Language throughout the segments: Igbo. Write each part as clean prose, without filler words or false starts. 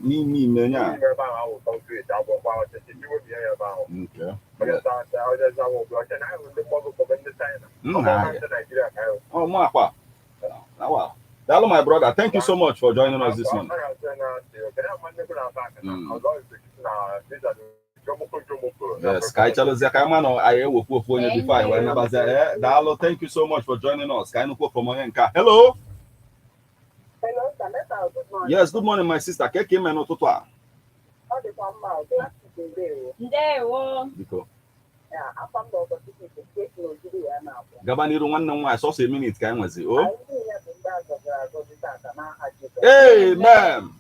Me, yeah. Oh, Mapa. Wow. Hello, my brother. Thank you so much for joining us this morning. Yes, Kaichalo Zakamano, I will put for you before I went. Dalo, thank you so much for joining us. Hello. Yes, good morning, my sister. Keke Meno Totua. Gabaniru 1 I saw a minute. Can was it? Oh, amen.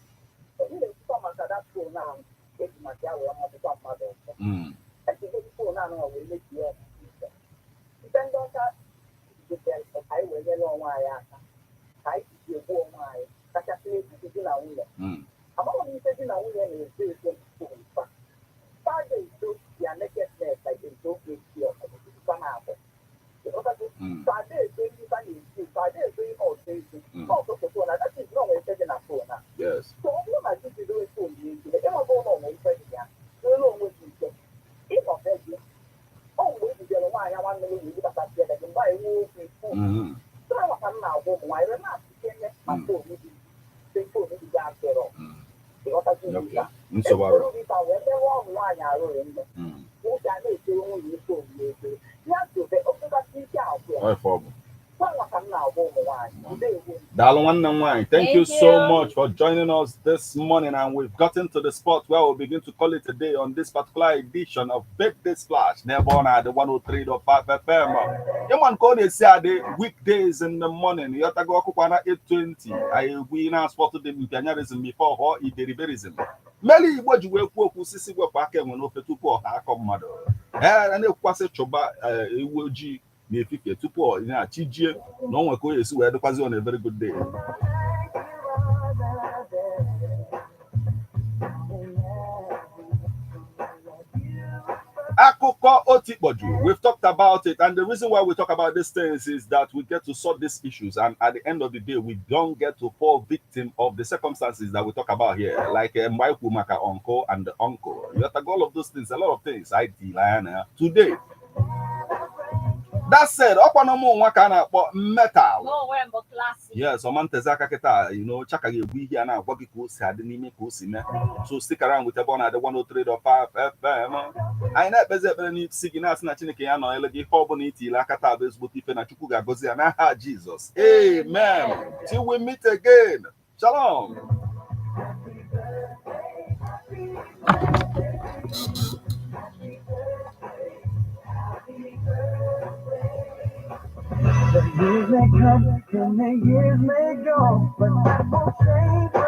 Yes. Thank you so much for joining us this morning, and we've gotten to the spot where we'll begin to call it a day on this particular edition of Birthday Splash. Never on the 103.5 FM. You man call it Saturday weekdays in the morning. You have to go Kukwana 8:20. We now spotted the Mpianyarism before or Iberiberism. Meli, what you will put Sissy work back and when over to poor Hakom mother. And it was a choba, Woji. If you too poor, in a TG, no one could see where the was on a very good day. Akoko Otiboju, we've talked about it, and the reason why we talk about these things is that we get to sort these issues, and at the end of the day, we don't get to fall victim of the circumstances that we talk about here, like Maiku Maka uncle and the uncle. You have to go all of those things, a lot of things. I today. That said, metal. Yes, so stick around with the one at the 103.5 FM. I never need signals snatching elegi hoboniti lakata baseball na chukuga goziana Jesus. Amen. Till we meet again. Shalom. The years may come and the years may go, but I won't change.